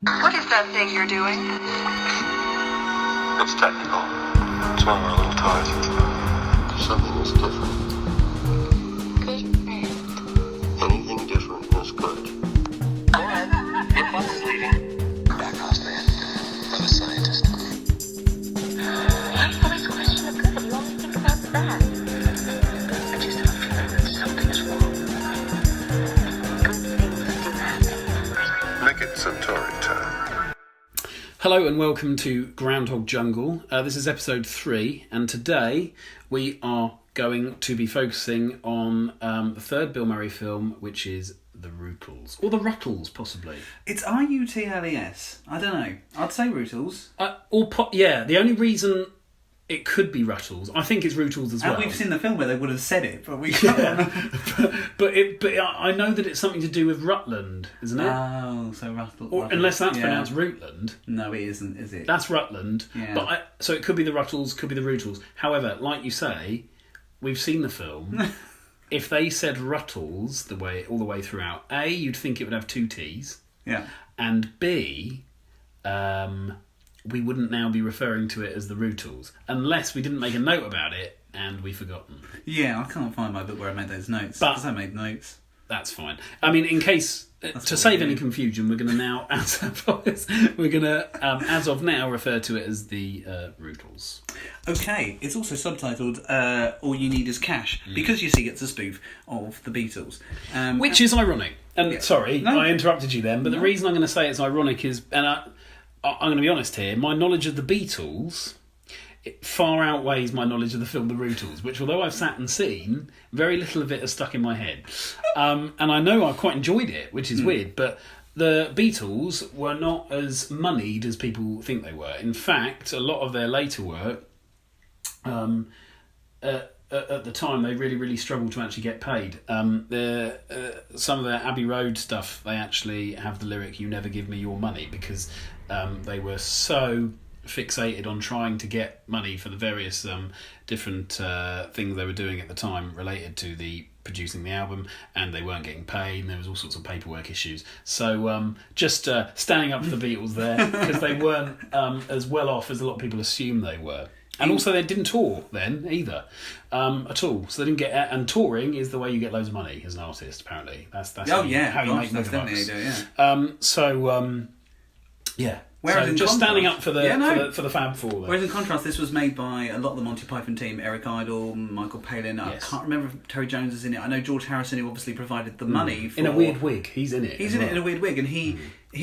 What is that thing you're doing? It's technical. It's when we're a little tired. Something is different. Good friend. Anything different is good. Go ahead. Your bus is leaving. Backhouse man. I'm a scientist. What's always a question of good? You only think about the bad. I just have a feeling that something is wrong. Good things do happen. Make it Centauri time. Hello and welcome to Groundhog Jungle. This is episode 3, and today we are going to be focusing on the third Bill Murray film, which is the Rutles. Or the Rutles, possibly. It's R-U-T-L-E-S. I don't know. I'd say Rutles. Yeah, the only reason it could be Rutles, I think it's Rutles as well. And we've seen the film where they would have said it, but we can't remember. but I know that it's something to do with Rutland, isn't it? Oh, so Rutles. Or, unless that's pronounced Rutland. No, it isn't, is it? That's Rutland. Yeah. So it could be the Rutles, could be the Rutles. However, like you say, we've seen the film. If they said Rutles all the way throughout, A, you'd think it would have 2 T's. Yeah. And B, we wouldn't now be referring to it as the Rutles, unless we didn't make a note about it and we've forgotten. Yeah, I can't find my book where I made those notes. But- Because I made notes. That's fine. I mean, in case to save any confusion, we're going to now, as of now, refer to it as the Rutles. Okay, it's also subtitled All You Need Is Cash, because you see it's a spoof of the Beatles. Which is ironic. And Yeah. sorry, No. I interrupted you then, but the reason I'm going to say it's ironic is, and I'm going to be honest here, my knowledge of the Beatles it far outweighs my knowledge of the film The Rutles, which, although I've sat and seen, very little of it has stuck in my head. And I know I quite enjoyed it, which is weird, but the Beatles were not as moneyed as people think they were. In fact, a lot of their later work, at the time, they really, really struggled to actually get paid. Some of their Abbey Road stuff, they actually have the lyric, "You never give me your money," because they were so fixated on trying to get money for the various different things they were doing at the time related to the producing the album, and they weren't getting paid, and there was all sorts of paperwork issues. So just standing up for the Beatles there, because they weren't as well off as a lot of people assume they were. And also they didn't tour then either at all. So they didn't get... And touring is the way you get loads of money as an artist, apparently. That's how you make that's big definitely bucks. how you do, yeah. Yeah. Whereas So in just standing up contrast- for the Fab Four there. Whereas in contrast, this was made by a lot of the Monty Python team, Eric Idle, Michael Palin. I Yes. can't remember if Terry Jones is in it. I know George Harrison, who obviously provided the money for... In a weird wig. He's in it. He's in it in a weird wig, and he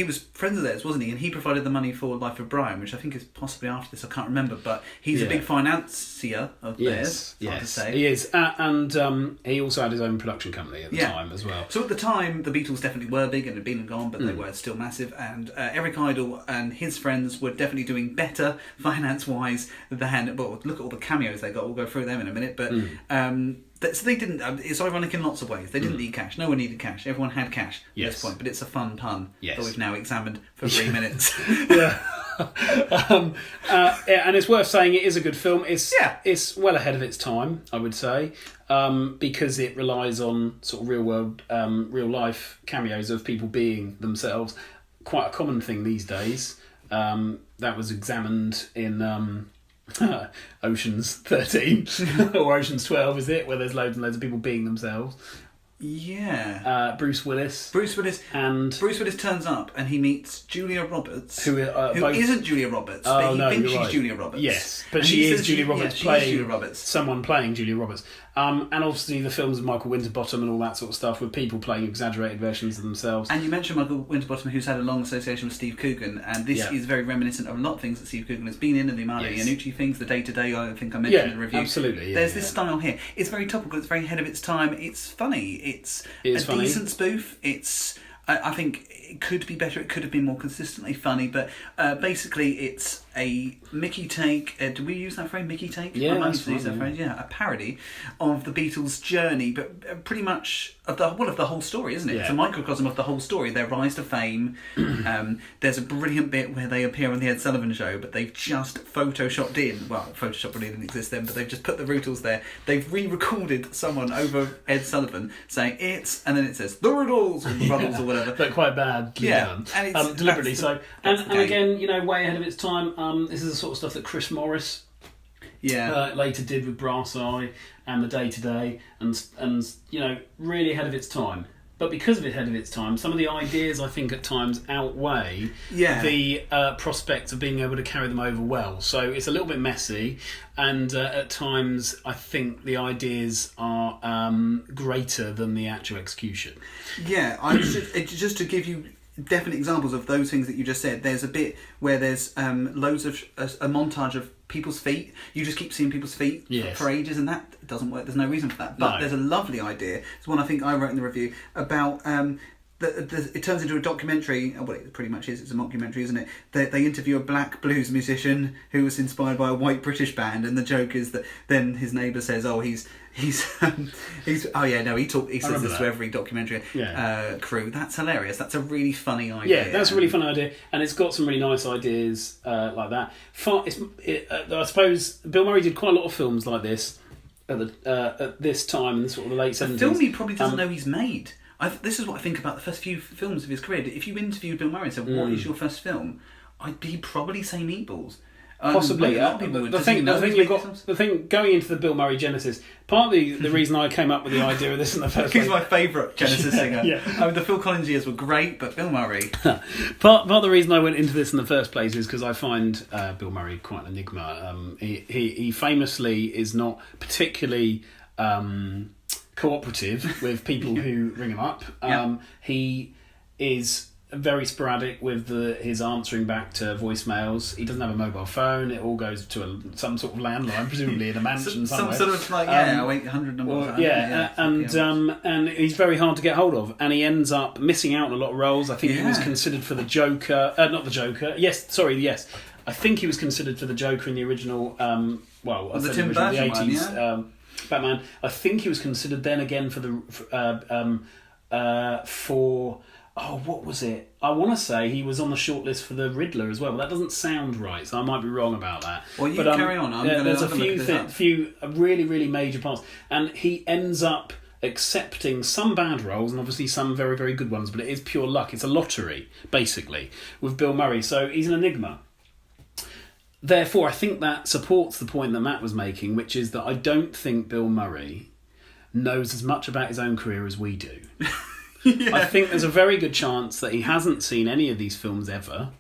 was friends of theirs, wasn't he? And he provided the money for Life of Brian, which I think is possibly after this. I can't remember, but he's a big financier of theirs. Hard to say. He is. And he also had his own production company at the time as well. So at the time, the Beatles definitely were big and had been and gone, but they were still massive. And Eric Idle and his friends were definitely doing better finance-wise than... Well, look at all the cameos they got. We'll go through them in a minute. But so they didn't... it's ironic in lots of ways. They didn't need cash. No one needed cash. Everyone had cash at this point. But it's a fun pun that we've now examined for 3 minutes. And it's worth saying it is a good film. It's well ahead of its time, I would say, because it relies on sort of real world, real life cameos of people being themselves. Quite a common thing these days. That was examined in Ocean's 13 or Ocean's 12, is it? Where there's loads and loads of people being themselves. Yeah. Bruce Willis turns up and he meets Julia Roberts, who both... isn't Julia Roberts, but he thinks she's right. Julia Roberts. Yes, but and she is Julia Roberts playing Julia Roberts. Someone playing Julia Roberts. And obviously the films of Michael Winterbottom and all that sort of stuff with people playing exaggerated versions of themselves. And you mentioned Michael Winterbottom, who's had a long association with Steve Coogan, and this is very reminiscent of a lot of things that Steve Coogan has been in, and the Marley Iannucci things, the day-to-day, I think I mentioned in the review. Absolutely. There's this style here. It's very topical, it's very ahead of its time, it's funny, it's funny. Decent spoof, I think it could be better, it could have been more consistently funny, but basically it's a Mickey take. Do we use that phrase, Mickey take? Yeah, I that's used to use that fine, phrase. Yeah, a parody of the Beatles' journey, but pretty much of the whole story, isn't it? Yeah. It's a microcosm of the whole story. Their rise to fame. There's a brilliant bit where they appear on the Ed Sullivan Show, but they've just photoshopped in. Well, Photoshop probably didn't exist then, but they've just put the Rutles there. They've re-recorded someone over Ed Sullivan saying it's, and then it says the Rutles or the Rutles or whatever. But quite badly done. And it's, deliberately that's so. that's And the game. again, you know, way ahead of its time. This is the sort of stuff that Chris Morris later did with Brass Eye and the Day to Day, and you know, really ahead of its time. But because of it ahead of its time, some of the ideas I think at times outweigh the prospect of being able to carry them over well. So it's a little bit messy, and at times I think the ideas are greater than the actual execution. Yeah, just to give you definite examples of those things that you just said. There's a bit where there's loads of a montage of people's feet. You just keep seeing people's feet for ages, and that doesn't work. There's no reason for that. But there's a lovely idea. It's one I think I wrote in the review about. It turns into a documentary. Well, it pretty much is. It's a mockumentary, isn't it? They interview a black blues musician who was inspired by a white British band, and the joke is that then his neighbour says, "Oh, he's he says this to every documentary crew." That's hilarious. That's a really funny idea. Yeah, that's a really funny idea, and it's got some really nice ideas like that. I suppose Bill Murray did quite a lot of films like this at this time in sort of the late 70s. A film he probably doesn't know he's made. This is what I think about the first few films of his career. If you interviewed Bill Murray and said, "What is your first film?" he'd probably say Meatballs. Possibly. A lot of people would. The thing going into the Bill Murray Genesis, partly the reason I came up with the idea of this in the first place. He's my favourite Genesis singer. Yeah. I mean, the Phil Collins years were great, but Bill Murray. Part of the reason I went into this in the first place is because I find Bill Murray quite an enigma. He famously is not particularly cooperative with people who ring him up. He is very sporadic with his answering back to voicemails. He doesn't have a mobile phone. It all goes to some sort of landline, presumably in a mansion somewhere. Some sort of like 800 number. And he's very hard to get hold of, and he ends up missing out on a lot of roles. I think he was considered for the Joker. Not the Joker. Yes. I think he was considered for the Joker in the original. The Tim Burton 80s. Batman. I think he was considered then again for what was it? I want to say he was on the shortlist for the Riddler as well, but that doesn't sound right, so I might be wrong about that. Well, you carry on. There's a few really, really major parts, and he ends up accepting some bad roles and obviously some very, very good ones, but it is pure luck. It's a lottery, basically, with Bill Murray, so he's an enigma. Therefore, I think that supports the point that Matt was making, which is that I don't think Bill Murray knows as much about his own career as we do. I think there's a very good chance that he hasn't seen any of these films ever.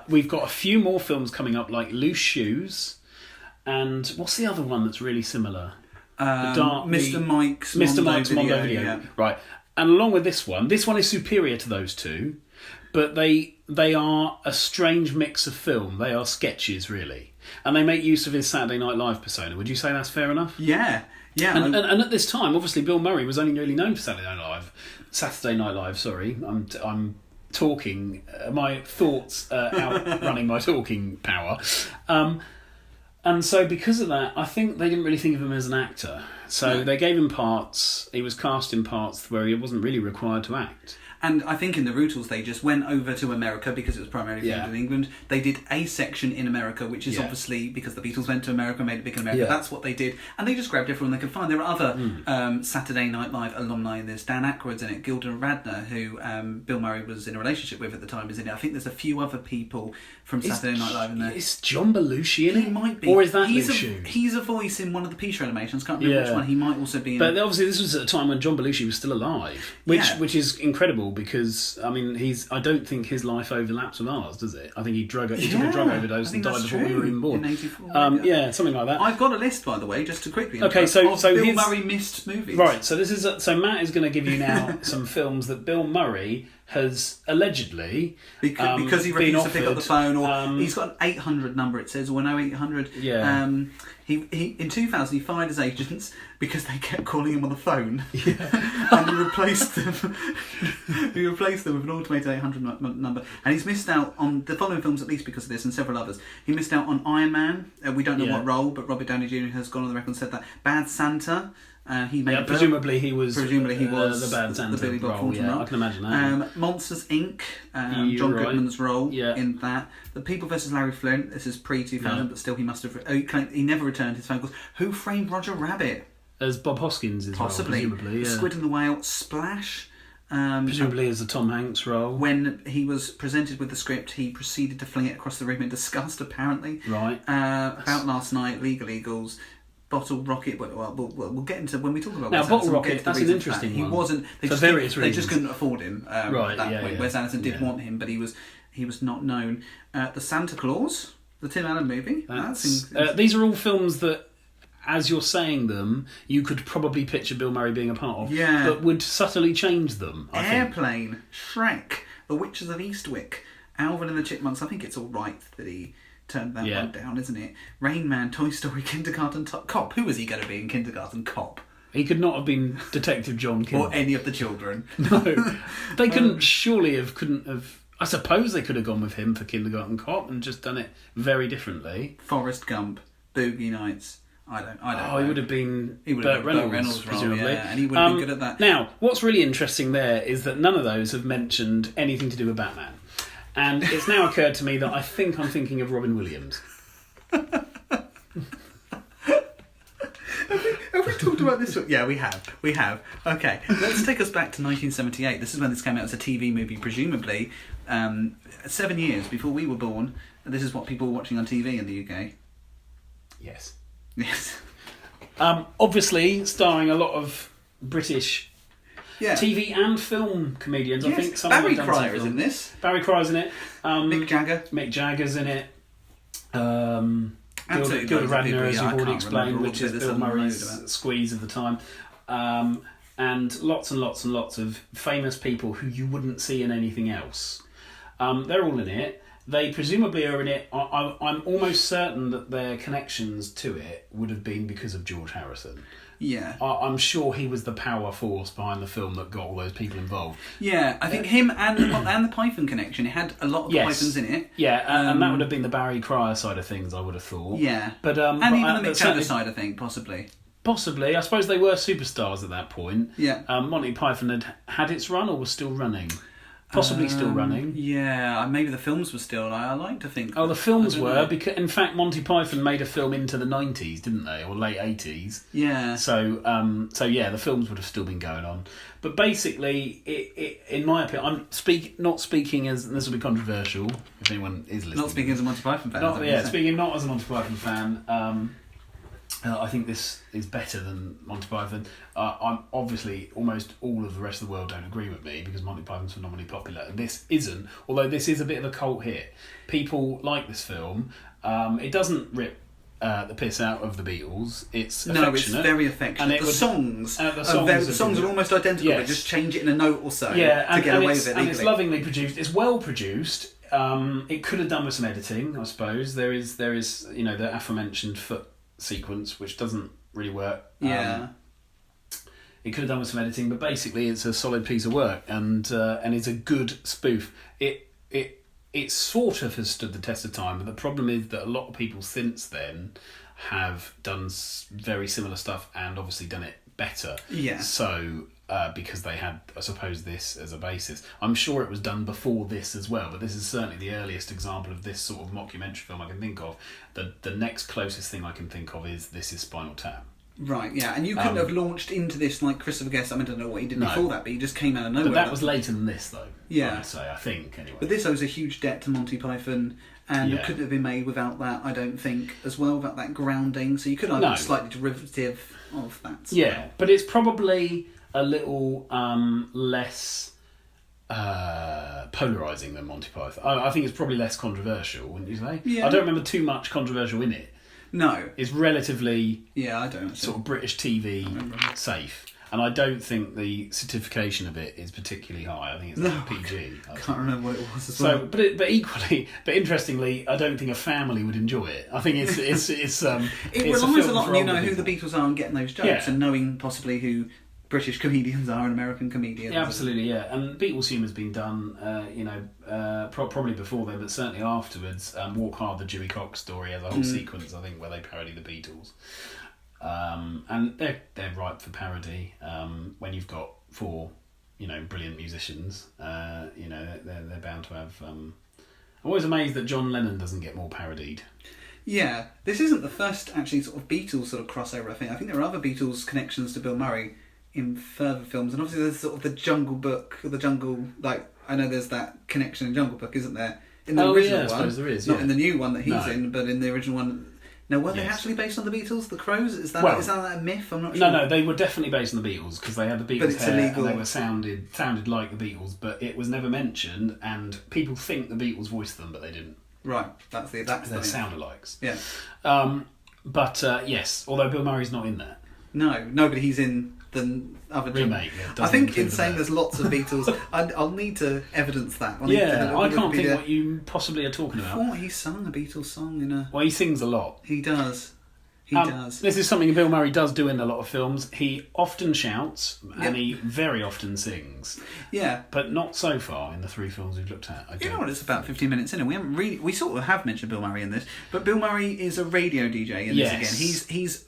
We've got a few more films coming up, like Loose Shoes, and what's the other one that's really similar? Mr. Mike's Mondo Video. Yeah. Right. And along with this one is superior to those two, but they are a strange mix of film. They are sketches, really. And they make use of his Saturday Night Live persona. Would you say that's fair enough? Yeah. Yeah, and at this time, obviously, Bill Murray was only really known for Saturday Night Live. Sorry, I'm talking. My thoughts outrunning my talking power, and so because of that, I think they didn't really think of him as an actor. So they gave him parts. He was cast in parts where he wasn't really required to act. And I think in the Rutles they just went over to America because it was primarily filmed in England. They did a section in America, which is obviously because the Beatles went to America, made it big in America. That's what they did. And they just grabbed everyone they could find. There are other Saturday Night Live alumni. There's Dan Aykroyd's in it, Gilda Radner, who Bill Murray was in a relationship with at the time, is in it. I think there's a few other people from Saturday Night Live in there. Is John Belushi in it? He might be. Or is that he's a voice in one of the P-Show animations. I can't remember which one. He might also be in. But obviously this was at a time when John Belushi was still alive, which is incredible because... I mean, I don't think his life overlaps with ours, does it? I think he took a drug overdose and died before we were even born. In 84. Something like that. I've got a list, by the way, just to quickly. Okay, so Bill Murray missed movies. Right, so Matt is going to give you now some films that Bill Murray has allegedly because he been refused to pick up the phone, or offered, he's got an 800 number. It says, or no 800. Yeah. He in 2000 he fired his agents because they kept calling him on the phone, and he replaced them. He replaced them with an automated 800 number, and he's missed out on the following films at least because of this, and several others. He missed out on Iron Man. We don't know what role, but Robert Downey Jr. has gone on the record and said that. Bad Santa. He made presumably he was the Bad Santa the Billy Bob role. Thornton Yeah, role. I can imagine that. Monsters Inc. John right. Goodman's role Yeah. in that. The People vs Larry Flint. This is pre-2000, but still he must have. He never returned his phone calls. Who Framed Roger Rabbit? As Bob Hoskins' Possibly. role, presumably. Yeah. Squid and the Whale. Splash. Presumably as the Tom Hanks role. When he was presented with the script, he proceeded to fling it across the room in disgust. Apparently. Right. About Last Night. Legal Eagles. Bottle Rocket. Well, we'll get into when we talk about now. Wes Bottle Anderson, we'll get Rocket. into the That's an reasons for interesting that. one. He wasn't. They for just various They reasons. just couldn't afford him at that point. Wes Anderson did want him, but he was not known. The Santa Claus, the Tim Allen movie. These are all films that, as you're saying them, you could probably picture Bill Murray being a part of. Yeah. But would subtly change them. I think. Airplane, Shrek, The Witches of Eastwick, Alvin and the Chipmunks. I think it's all right that he turned that one down, isn't it? Rain Man, Toy Story, Kindergarten Cop. Who was he going to be in Kindergarten Cop? He could not have been Detective John King. Or any of the children. No. They couldn't have... I suppose they could have gone with him for Kindergarten Cop and just done it very differently. Forrest Gump, Boogie Nights. I don't know. He would have been Burt Reynolds presumably. Role, and he would have been good at that. Now, what's really interesting there is that none of those have mentioned anything to do with Batman. And it's now occurred to me that I think I'm thinking of Robin Williams. Have we talked about this? Yeah, we have. Okay, let's take us back to 1978. This is when this came out as a TV movie, presumably 7 years before we were born. This is what people were watching on TV in the UK. Yes. Yes. Obviously, starring a lot of British TV and film comedians. Yes. I think some Barry of them have done Cryer is in this. Barry Cryer's in it. Mick Jagger's in it. Gilda Radner, as you've already explained, which is Bill Murray's squeeze of the time. And lots of famous people who you wouldn't see in anything else. They're all in it. They presumably are in it. I'm almost certain that their connections to it would have been because of George Harrison. Yeah. I'm sure he was the power force behind the film that got all those people involved. Yeah, I think him and the Python connection. It had a lot of the Pythons in it. Yeah, and that would have been the Barry Cryer side of things, I would have thought. Yeah. But and even the Mick Jagger side, I think, possibly. Possibly. I suppose they were superstars at that point. Yeah. Monty Python had its run or was still running? Possibly still running. Yeah, maybe the films were still. I like to think. Oh, the films were because, in fact, Monty Python made a film into the 90s, didn't they, or late 80s? Yeah. So yeah, the films would have still been going on. But basically, it in my opinion, I'm not speaking as, and this will be controversial if anyone is listening. Not speaking as a Monty Python fan. Speaking not as a Monty Python fan. I think this is better than Monty Python. I'm obviously almost all of the rest of the world don't agree with me because Monty Python's phenomenally popular. And this isn't, although this is a bit of a cult hit. People like this film. It doesn't rip the piss out of the Beatles. It's affectionate. No, it's very affectionate. And the songs are almost identical, but just change it in a note or so to get away with it. And it's lovingly produced. It's well produced. It could have done with some editing, I suppose. There is the aforementioned foot sequence which doesn't really work. It could have done with some editing, but basically it's a solid piece of work and it's a good spoof. It sort of has stood the test of time, but the problem is that a lot of people since then have done very similar stuff and obviously done it better. Yeah. So because they had, I suppose, this as a basis. I'm sure it was done before this as well, but this is certainly the earliest example of this sort of mockumentary film I can think of. The next closest thing I can think of is This Is Spinal Tap. Right, yeah, and you couldn't have launched into this like Christopher Guest. I don't know what he did before that, but he just came out of nowhere. But that was later than this, though. Yeah. I'd say, I think, anyway. But this owes a huge debt to Monty Python, and it couldn't have been made without that, I don't think, as well, without that grounding. So you could have slightly derivative of that. Yeah, but it's probably a little less polarising than Monty Python. I think it's probably less controversial, wouldn't you say? Yeah. I don't remember too much controversial in it. No. It's relatively I don't sort of British TV safe. And I don't think the certification of it is particularly high. I think it's like PG. I can't remember what it was as So, well. but interestingly, I don't think a family would enjoy it. I think it's It it's relies a lot for on older who the people. Beatles are and getting those jokes Yeah. and knowing possibly who British comedians are and American comedians. Yeah, absolutely, yeah. And Beatles humour's been done, probably before then, but certainly afterwards. Walk Hard, the Dewey Cox story has a whole sequence, I think, where they parody the Beatles. And they're ripe for parody. When you've got four, brilliant musicians, they're bound to have. I'm always amazed that John Lennon doesn't get more parodied. Yeah, this isn't the first actually sort of Beatles sort of crossover. I think there are other Beatles connections to Bill Murray in further films, and obviously there's sort of the Jungle Book, or the Jungle. Like I know there's that connection in Jungle Book, isn't there? In the original I one, suppose there is. not Yeah. in the new one that he's No. in, but in the original one. Now, were they Yes. actually based on the Beatles? The Crows? Is that a myth? I'm not sure. No, they were definitely based on the Beatles because they had the But Beatles it's hair illegal. and they were sounded like the Beatles, but it was never mentioned. And people think the Beatles voiced them, but they didn't. Right, that's the They're myth. sound-alikes. Yeah. But yes, although Bill Murray's not in that. No, but he's in the other Remake, yeah, I doesn't think include in saying that. there's lots of Beatles, I'll need to evidence that. I'll need to Yeah, look I at can't think Wikipedia. what you possibly are talking I about. thought he sung a Beatles song in a... Well, he sings a lot. He does. He does. This is something Bill Murray does do in a lot of films. He often shouts and Yep. he very often sings, Yeah. but not so far in the three films we've looked at. You know what? It's about 15 minutes in, and we sort of have mentioned Bill Murray in this, but Bill Murray is a radio DJ in Yes. this again. He's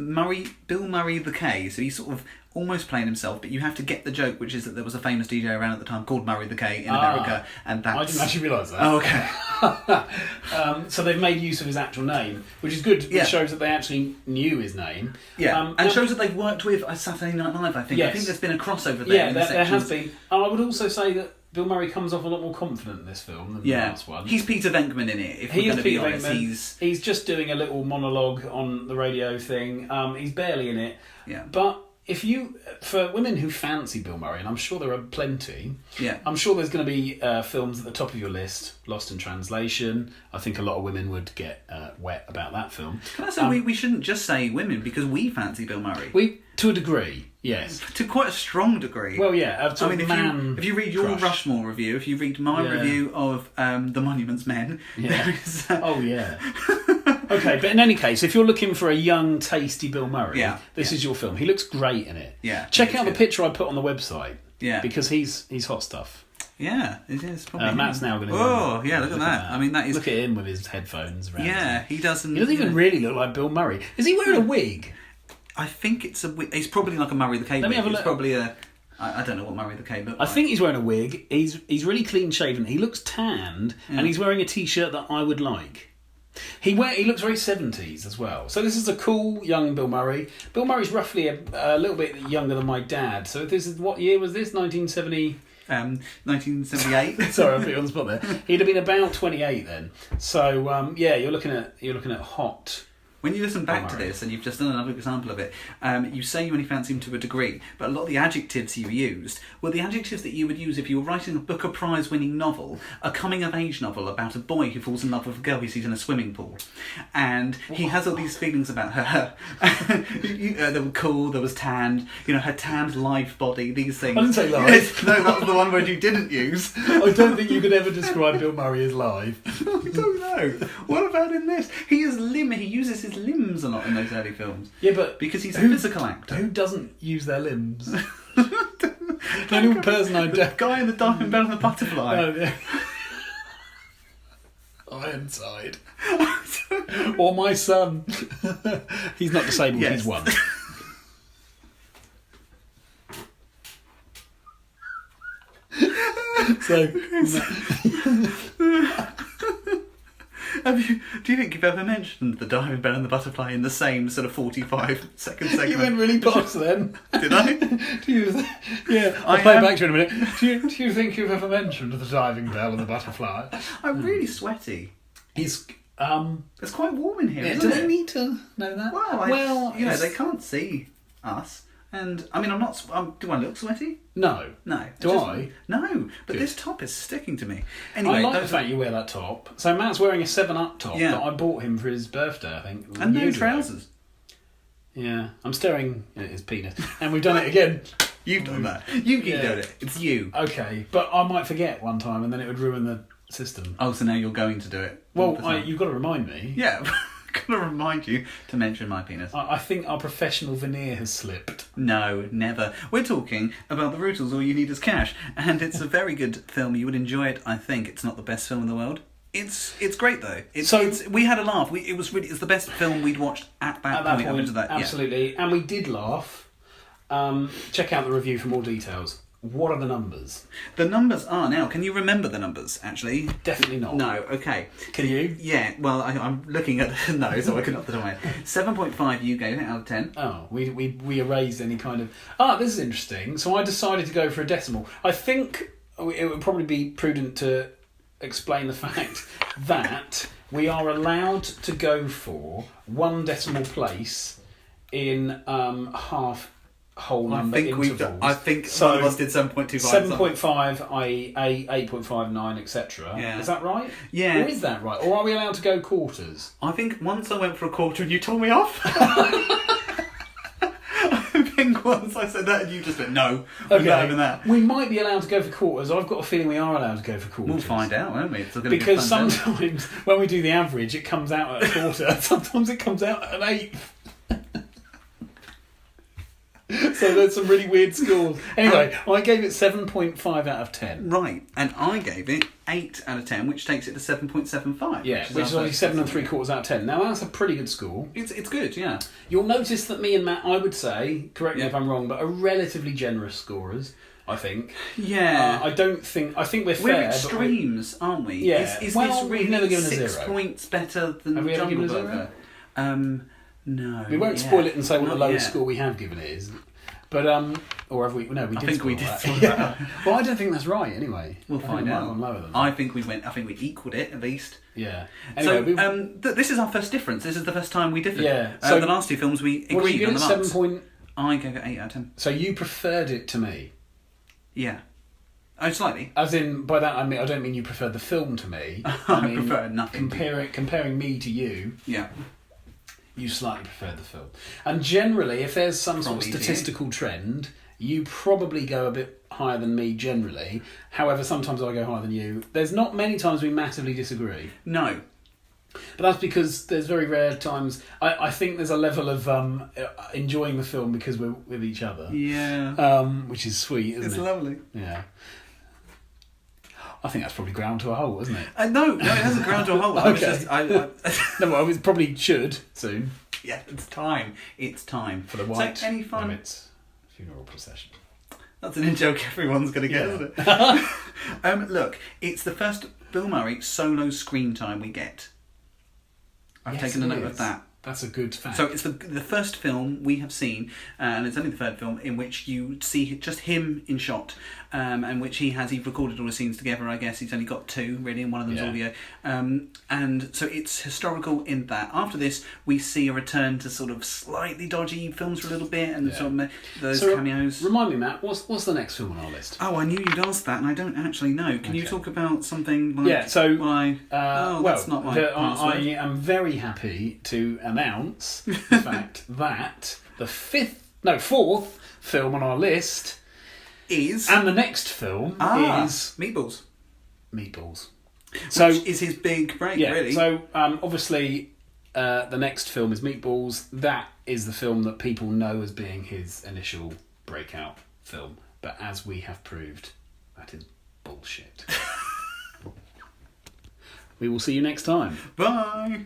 Bill Murray the K, so he's sort of almost playing himself, but you have to get the joke, which is that there was a famous DJ around at the time called Murray the K in America, and that's... I didn't actually realise that. Oh, okay. So they've made use of his actual name, which is good. Yeah. It shows that they actually knew his name. Yeah, now- and shows that they've worked with Saturday Night Live, I think. I Yes. think there's been a crossover there. Yeah, in the there has sections. been. And I would also say that Bill Murray comes off a lot more confident in this film than the Yeah, last one. he's Peter Venkman in it, if we're He going is to be Peter honest. Venkman. He's just doing a little monologue on the radio thing. He's barely in it. Yeah. But for women who fancy Bill Murray, and I'm sure there are plenty, Yeah. I'm sure there's going to be films at the top of your list. Lost in Translation. I think a lot of women would get wet about that film. Can I say we shouldn't just say women, because we fancy Bill Murray. To a degree, yes. To quite a strong degree. Well, yeah. I mean, if you read your crush. Rushmore review, if you read my Yeah. review of The Monuments Men, Yeah. there is... Oh, yeah. Okay, but in any case, if you're looking for a young, tasty Bill Murray, this is your film. He looks great in it. Yeah, Check he out is the good. picture I put on the website. Yeah. Because he's hot stuff. Yeah, it is. Probably Matt's him. now going to. Oh, yeah, look at that. I mean, that is... Look at him with his headphones around. Yeah, he doesn't... He doesn't even really look like Bill Murray. Is he wearing a wig? I think it's it's probably like a Murray the K Let me wig. have a It's look. probably a... I don't know what Murray the K looked I like. think he's wearing a wig. He's really clean shaven. He looks tanned, and he's wearing a t-shirt that I would like. He looks very 70s as well. So this is a cool young Bill Murray. Bill Murray's roughly a little bit younger than my dad. So this is, what year was this? 1970. 1978. Sorry, I put you on the spot there. He'd have been about 28 then. So yeah, you're looking at hot. When you listen back Bill to Murray. this, and you've just done another example of it, you say you only fancy him to a degree, but a lot of the adjectives you used were the adjectives that you would use if you were writing a Booker Prize-winning novel, a coming-of-age novel about a boy who falls in love with a girl he sees in a swimming pool. And he has all these feelings about her. They were cool, there was tanned, her tanned live body, these things. I didn't say live. Yes, no, that was the one word you didn't use. I don't think you could ever describe Bill Murray as live. I don't know. What about in this? He uses his limbs a lot in those early films. Yeah, but Because he's a physical actor. who doesn't use their limbs? The only person I The don't. guy in the Diamond Bell and the Butterfly. Oh, yeah. Ironside. Or my son. He's not disabled, Yes. he's one. So, Do you think you've ever mentioned the Diamond Bell and the Butterfly in the same sort of 45-second segment? you went really posh then. Did I? I'll I play it am- back to you in a minute. Do you think you've ever mentioned the diving bell and the butterfly? I'm really sweaty. He's It's quite warm in here, yeah, isn't do it? they need to know that? Well, it's- they can't see us. And, I mean, I'm not... do I look sweaty? No. No. Do I? No, but Good. this top is sticking to me. Anyway, I like the those fact you wear that top. So Matt's wearing a 7-Up top Yeah. that I bought him for his birthday, I think. and no years ago. trousers. Yeah. I'm staring at his penis. And we've done it again. You've done that. You keep Yeah. doing it. It's you. Okay, but I might forget one time, and then it would ruin the system. Oh, so now you're going to do it. Well, 100%. you've got to remind me. Yeah. Gonna remind you to mention my penis. I think our professional veneer has slipped. No, never. We're talking about the Rutles, All You Need Is Cash, and it's a very good film. You would enjoy it. I think it's not the best film in the world. It's great though. We had a laugh. It's the best film we'd watched at that point. Up into that, absolutely, and we did laugh. Check out the review for more details. What are the numbers? The numbers are now. Can you remember the numbers? Actually, Definitely not. No. Okay. Can you? Yeah. Well, I'm looking at no, so I couldn't off the top of my head. 7.5. You gave it out of 10. Oh, we erased any kind of. This is interesting. So I decided to go for a decimal. I think it would probably be prudent to explain the fact that we are allowed to go for one decimal place in half whole number intervals. I think so. One of us did 7.25. 7.5, i.e. 8.59, etc. Yeah. Is that right? Yeah. Or is that right? Or are we allowed to go quarters? I think once I went for a quarter and you told me off. I think once I said that and you just went, no, we're not having that. We might be allowed to go for quarters. I've got a feeling we are allowed to go for quarters. We'll find out, won't we? It's gonna Because be fun, sometimes when we do the average, it comes out at a quarter. Sometimes it comes out at an eighth. So there's some really weird scores. Anyway, I gave it 7.5 out of 10. Right, and I gave it 8 out of 10, which takes it to 7.75. Yeah, which is only 7 3/4 out of 10. Now that's a pretty good score. It's good, yeah. You'll notice that me and Matt, I would say, correct me if I'm wrong, but are relatively generous scorers. I think. Yeah. I think we're fair. We're extremes, aren't we? Yeah. Is Well, this we've really never given a 6 zero. points better than Have we ever Jungle given a Burger? No. We won't yeah. spoil it and say what the Not lowest yet. score we have given it is. But or have we? No, we did. I think we spoil did. that. spoil Yeah. that. Well, I don't think that's right. Anyway, We'll I think find we might out. have gone lower than that. I think we equalled it at least. Yeah. So Anyway, this is our first difference. This is the first time we differed. Yeah. So the last two films we what did agreed you on give the it? marks. 7 I gave it 8 out of 10. So you preferred it to me. Yeah. Oh, slightly. As in, by that I mean I don't mean you preferred the film to me. I mean, prefer nothing. Comparing me to you, Yeah. you slightly preferred the film. And generally, if there's some sort of Probably, statistical trend, you probably go a bit higher than me generally. However, sometimes I go higher than you. There's not many times we massively disagree. No. But that's because there's very rare times. I think there's a level of enjoying the film because we're with each other. Yeah. Which is sweet, isn't It's it? lovely. Yeah. I think that's probably ground to a halt, isn't it? No, it hasn't ground to a halt. Okay. No, No, well, it probably should soon. yeah, it's time. It's time. For the white So, any fun? rabbit's funeral procession. That's an in-joke everyone's going to get, Yeah. isn't it? Look, it's the first Bill Murray solo screen time we get. I've Yes, taken a it note of is. that. That's a good fact. So it's the first film we have seen, and it's only the third film in which you see just him in shot, and which he's recorded all the scenes together. I guess he's only got 2 really, and one of them's Yeah. audio. And so it's historical in that. After this, we see a return to sort of slightly dodgy films for a little bit, and Yeah. sort of those So, cameos. Remind me, Matt, what's the next film on our list? Oh, I knew you'd ask that, and I don't actually know. Can you Okay. talk about something like? Yeah, so That's not my I password. am very happy to announce the fact that the fourth film on our list Is and the next film is Meatballs. Meatballs. So Which is his big break, yeah, really. so obviously the next film is Meatballs. That is the film that people know as being his initial breakout film. But as we have proved, that is bullshit. We will see you next time. Bye.